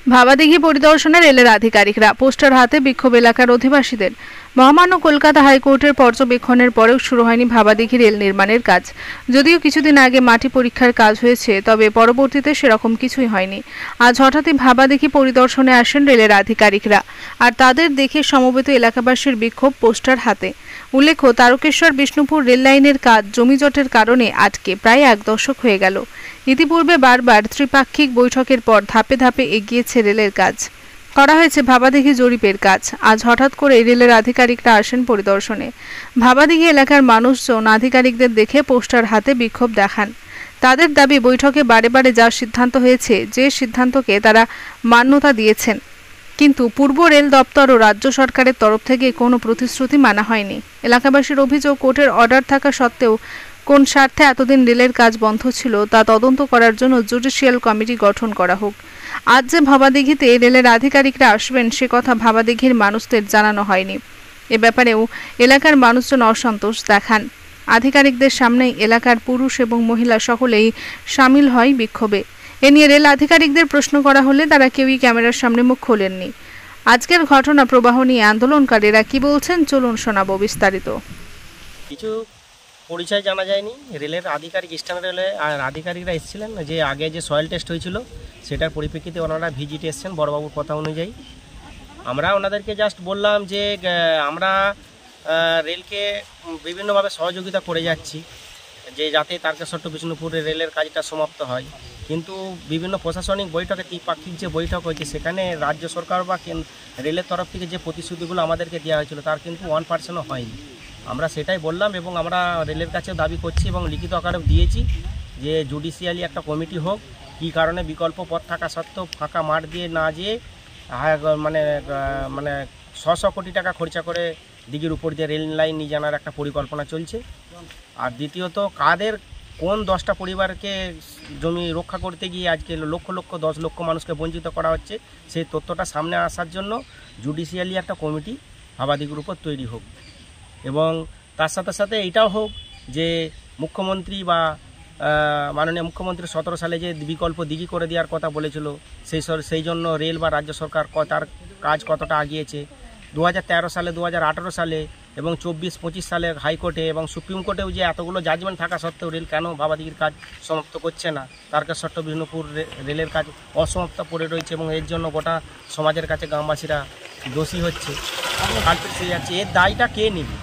ভাবাদিঘি পরিদর্শনে রেলের আধিকারিকরা, পোস্টার হাতে বিক্ষোভ এলাকার অধিবাসীদের। মহামান্য কলকাতা হাইকোর্টের পর্যবেক্ষণের পরেও শুরু হয়নি ভাবাদিঘি রেল নির্মাণের কাজ। যদিও কিছুদিন আগে মাটি পরীক্ষার কাজ হয়েছে, তবে পরবর্তীতে সেরকম কিছুই হয়নি। আজ হঠাৎই ভাবাদিঘি পরিদর্শনে আসেন রেলের আধিকারিকরা, আর তাদের দেখে সমবেত এলাকাবাসীর বিক্ষোভ পোস্টার হাতে। উল্লেখ্য, তারকেশ্বর বিষ্ণুপুর রেল লাইনের কাজ জমিজটের কারণে আটকে প্রায় 1 দশক হয়ে গেল। ইতিপূর্বে বারবার ত্রিপাক্ষিক বৈঠকের পর ধাপে ধাপে এগিয়েছে রেলের কাজ। করা হয়েছে ভাবাদিঘি জরিপের কাজ। আজ হঠাৎ করে রেলের আধিকারিকরা আসেন পরিদর্শনে। ভাবাদিঘি এলাকার মানুষজন আধিকারিকদের দেখে পোস্টার হাতে বিক্ষোভ দেখান। তাদের দাবি, বৈঠকে বারে বারে যা সিদ্ধান্ত হয়েছে, যে সিদ্ধান্তকে তারা মান্যতা দিয়েছেন, কিন্তু পূর্ব রেল দপ্তর ও রাজ্য সরকারের তরফ থেকে কোনো প্রতিশ্রুতি মানা হয়নি। এলাকাবাসীর অভিযোগ, কোর্টের অর্ডার থাকা সত্ত্বেও কোন স্বার্থে এতদিন রেলের কাজ বন্ধ ছিল তা তদন্ত করার জন্য জুডিশিয়াল কমিটি গঠন করা হোক। আজ যে ভাবাদিঘিতে রেলের আধিকারিকরা আসবেন সে কথা ভাবাদিঘির মানুষদের জানানো হয়নি। এ ব্যাপারেও এলাকার মানুষজন অসন্তোষ দেখান। আধিকারিকদের সামনেই এলাকার পুরুষ এবং মহিলা সকলেই সামিল হয় বিক্ষোভে। এ নিয়ে রেল আধিকারিকদের প্রশ্ন করা হলে তারা কেউই ক্যামেরার সামনে মুখ খোলেননি। আজকের ঘটনা প্রবাহ নিয়ে আন্দোলনকারীরা কি বলছেন, চলুন শোনাবো বিস্তারিত। কিছু পরিচয় জানা যায়নি। রেলের আধিকারিক, ইস্টার্ন রেলে আধিকারিকরা এসেছিলেন, যে আগে যে সয়েল টেস্ট হয়েছিল সেটার পরিপ্রেক্ষিতে ওনারা ভিজিট এসছেন বড়বাবুর কথা অনুযায়ী। আমরা ওনাদেরকে জাস্ট বললাম যে আমরা রেলকে বিভিন্নভাবে সহযোগিতা করে যাচ্ছি, যে যাতে তারকেশ্বর টু বিষ্ণুপুরে রেলের কাজটা সমাপ্ত হয়। কিন্তু বিভিন্ন প্রশাসনিক বৈঠকে, ত্রিপাক্ষিক যে বৈঠক হয়েছে, সেখানে রাজ্য সরকার বা রেলের তরফ থেকে যে প্রতিশ্রুতিগুলো আমাদেরকে দেওয়া হয়েছিল তার কিন্তু 1%ও হয়নি। আমরা সেটাই বললাম এবং আমরা রেলের কাছে দাবি করছি এবং লিখিত আকারেও দিয়েছি যে জুডিশিয়ালি একটা কমিটি হোক। কী কারণে বিকল্প পথ থাকা সত্ত্বেও ফাঁকা মাঠ দিয়ে না যেয়ে মানে 100 কোটি টাকা খরচা করে দিঘির উপর দিয়ে রেল লাইন নিয়ে জানার একটা পরিকল্পনা চলছে। আর দ্বিতীয়ত, কোন 10টা পরিবারকে জমি রক্ষা করতে গিয়ে আজকে লক্ষ লক্ষ 10 লক্ষ মানুষকে বঞ্চিত করা হচ্ছে, সেই তথ্যটা সামনে আসার জন্য জুডিশিয়ালি একটা কমিটি ভাবাদিঘির উপর তৈরি হোক। এবং তার সাথে সাথে এটাও হোক যে মুখ্যমন্ত্রী বা মাননীয় মুখ্যমন্ত্রী 17 সালে যে বিকল্প দিঘি করে দেওয়ার কথা বলেছিল, সেই জন্য রেল বা রাজ্য সরকার তার কাজ কতটা আগিয়েছে। 2013 সালে, 2018 সালে এবং 24-25 সালে হাইকোর্টে এবং সুপ্রিম কোর্টেও যে এতগুলো জাজমেন্ট থাকা সত্ত্বেও রেল কেন ভাবাদিঘির কাজ সমাপ্ত করছে না, তারকেশ্বর টু বিষ্ণুপুর রেলের কাজ অসমাপ্ত পড়ে রয়েছে এবং এর জন্য গোটা সমাজের কাছে গ্রামবাসীরা দোষী হচ্ছে, কালপিট হয়ে যাচ্ছে। এর দায়টা কে নেবে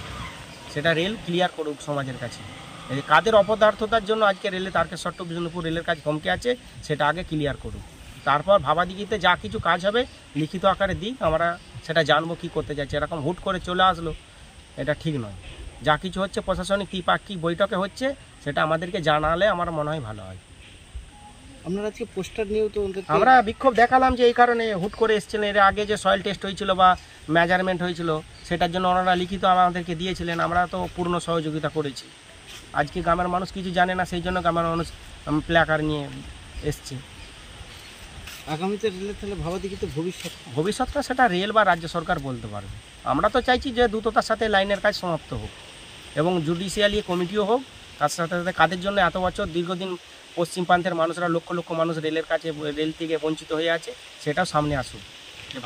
সেটা রেল ক্লিয়ার করুক সমাজের কাছে। এই কাদের অপদার্থতার জন্য আজকে রেলে তারকেশ্বর টু বিষ্ণুপুর রেলের কাজ থমকে আছে সেটা আগে ক্লিয়ার করুক। তারপর ভাবাদিঘিতে যা কিছু কাজ হবে লিখিত আকারে দিক, আমরা সেটা জানবো কী করতে যাচ্ছে। এরকম হুট করে চলে আসলো, এটা ঠিক নয়। যা কিছু হচ্ছে প্রশাসনিক ত্রিপাক্ষিক বৈঠকে হচ্ছে, সেটা আমাদেরকে জানালে আমার মনে হয় ভালো হয়। আপনারা আজকে পোস্টার নিয়েও তো আমরা বিক্ষোভ দেখালাম যে এই কারণে হুট করে এসেছিলেন। এর আগে যে সয়েল টেস্ট হয়েছিল বা মেজারমেন্ট হয়েছিল সেটার জন্য ওনারা লিখিত আমাদেরকে দিয়েছিলেন, আমরা তো পূর্ণ সহযোগিতা করেছি। আজকে গ্রামের মানুষ কিছু জানে না, সেই জন্য গ্রামের মানুষ প্ল্যাকার নিয়ে এসছে। আগামীতে রেলের তাহলে ভাবাদিঘিতে ভবিষ্যৎটা সেটা রেল বা রাজ্য সরকার বলতে পারবে। আমরা তো চাইছি যে দ্রুততার সাথে লাইনের কাজ সমাপ্ত হোক এবং জুডিশিয়ালি কমিটিও হোক। তার সাথে সাথে কাদের জন্য এত বছর দীর্ঘদিন পশ্চিম প্রান্তের মানুষরা, লক্ষ লক্ষ মানুষ রেলের কাছে, রেল থেকে বঞ্চিত হয়ে আছে, সেটাও সামনে আসুক।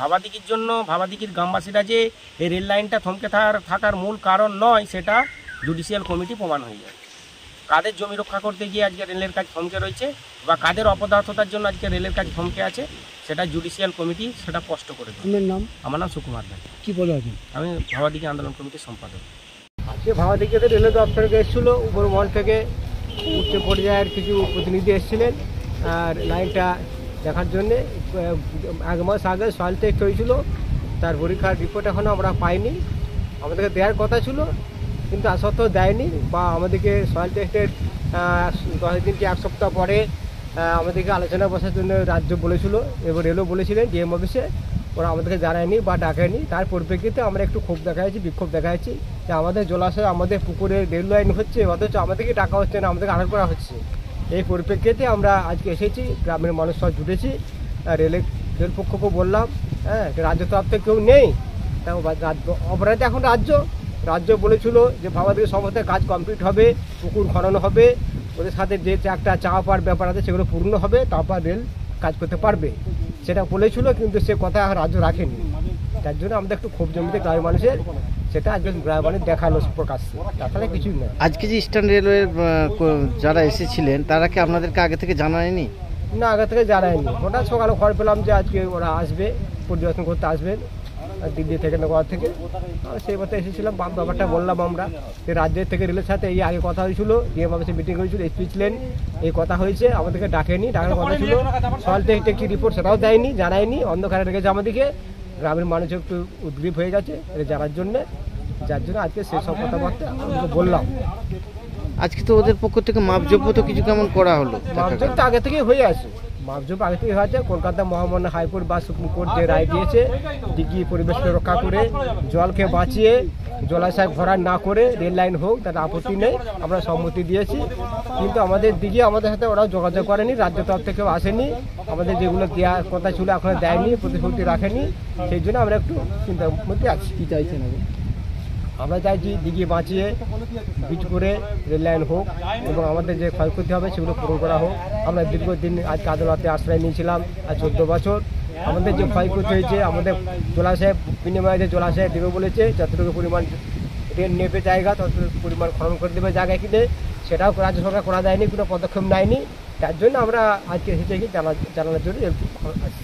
ভাবাদিঘির জন্য, ভাবাদিঘির গ্রামবাসীরা যে এই রেল লাইনটা থমকে থাকার মূল কারণ নয়, সেটা জুডিশিয়াল কমিটি প্রমাণ হয়ে যায়। কাদের জমি রক্ষা করতে গিয়ে আজকে রেলের কাজ থমকে রয়েছে বা কাদের অপদার্থতার জন্য আজকে রেলের কাজ থমকে আছে, সেটা জুডিশিয়াল কমিটি সেটা স্পষ্ট করে দেয়। আপনার নাম? আমার নাম সুকুমার ভাই। কী বলে আছেন? আমি ভাবাদিঘি আন্দোলন কমিটির সম্পাদক। আজকে ভাবাদিঘিতে রেল দপ্তরকে এসেছিলো, উপর মহল থেকে উচ্চ পর্যায়ের কিছু প্রতিনিধি এসেছিলেন আর লাইনটা দেখার জন্যে। 1 মাস আগে সয়েল টেস্ট হয়েছিল, তার পরীক্ষার রিপোর্ট এখনও আমরা পাইনি। আমাদেরকে দেওয়ার কথা ছিল কিন্তু সত্ত্বেও দেয়নি, বা আমাদেরকে সয়েল টেস্টের 10 দিন কি 1 সপ্তাহ পরে আমাদেরকে আলোচনা বসার জন্য রাজ্য বলেছিল এবং রেলও বলেছিলেন ডিএম অফিসে, ওরা আমাদেরকে জানায়নি বা ডাকেনি। তার পরিপ্রেক্ষিতে আমরা একটু ক্ষোভ দেখাচ্ছি, বিক্ষোভ দেখাচ্ছি যে আমাদের জলাশয়, আমাদের পুকুরে রেল লাইন হচ্ছে, অথচ আমাদেরকে ডাকা হচ্ছে না, আমাদেরকে আড়াল করা হচ্ছে। এই পরিপ্রেক্ষিতে আমরা আজকে এসেছি, গ্রামের মানুষ সব জুটেছি। রেল পক্ষকেও বললাম, হ্যাঁ, রাজ্য তরফ থেকে কেউ নেই, অপরাধ এখন রাজ্য বলেছিল যে ভাবাদিঘি সমস্ত কাজ কমপ্লিট হবে, পুকুর খনন হবে, ওদের সাথে যে একটা চাওয়া পাওয়ার ব্যাপার আছে সেগুলো পূর্ণ হবে, তারপর রেল কাজ করতে পারবে। সেটা বলেছিল, কিন্তু সে কথা রাজ্য রাখেনি। তার জন্য আমাদের একটু ক্ষোভ জমিতে গ্রামের মানুষের, সেটা আজকে গ্রামের মানুষ দেখালো প্রকাশ্যে, তাছাড়া কিছুই না। আজকে যে ইস্টার্ন রেলওয়ের যারা এসেছিলেন তারা কি আপনাদেরকে আগে থেকে জানায়নি? না, আগে থেকে জানায়নি। হঠাৎ সকালে খবর পেলাম যে আজকে ওরা আসবে, পরিদর্শন করতে আসবেন দিল্লি থেকে নগর থেকে। সেই মতো এসেছিলাম, ব্যাপারটা বললাম আমরা যে রাজ্যের থেকে রেলের সাথে এই আগে কথা হয়েছিল, ডিএম অফিসে মিটিং হয়েছিল, এসপি ছিলেন, এই কথা হয়েছে, আমাদেরকে ডাকেনি, ডাকার কথা ছিল। সল থেকে কি রিপোর্ট সেটাও দেয়নি, জানায়নি, অন্ধকারে রেখেছে আমাদেরকে। গ্রামের মানুষ একটু উদ্গ্রীব হয়ে গেছে এটা জানার জন্যে, যার জন্য আজকে সেসব কথাবার্তা বললাম। আজকে তো ওদের পক্ষ থেকে মাপযোগ্য তো কিছু কেমন করা হলো? মাপজোপ তো আগে থেকেই হয়ে আছে, মাপজোপ আগে থেকে হয়েছে। কলকাতা মহামান্য হাইকোর্ট বা সুপ্রিম কোর্ট যে রায় দিয়েছে, দিঘি পরিবেশকে রক্ষা করে জলকে বাঁচিয়ে জলাশয় ভরাট না করে রেল লাইন হোক, তার আপত্তি নেই, আমরা সম্মতি দিয়েছি। কিন্তু আমাদের দিঘি আমাদের সাথে ওরাও যোগাযোগ করেনি, রাজ্য তরফ থেকেও আসেনি, আমাদের যেগুলো দেওয়ার কথা ছিল এখনো দেয়নি, প্রতিশ্রুতি রাখেনি। সেই জন্য আমরা একটু চিন্তার মধ্যে আছি। কি চাইছেন? আমরা চাইছি দিঘি বাঁচিয়ে ব্রিজ করে রেল লাইন হোক এবং আমাদের যে ক্ষয়ক্ষতি হবে সেগুলো পূরণ করা হোক। আমরা দীর্ঘদিন আজকে আদালতে আশ্রয় নিয়েছিলাম, আর 14 বছর আমাদের যে ক্ষয়ক্ষতি হয়েছে, আমাদের জলাশয় বিনিময়ে যে জলাশয় দেবে বলেছে, যতটুকু পরিমাণ রেল নেবে জায়গা ততটুকু পরিমাণ খনন করে দেবে জায়গা কিনে, সেটাও রাজ্য সরকার করা যায়নি, কোনো পদক্ষেপ নেয়নি। তার জন্য আমরা আজকে এসেছি জানানোর জন্য আসছি।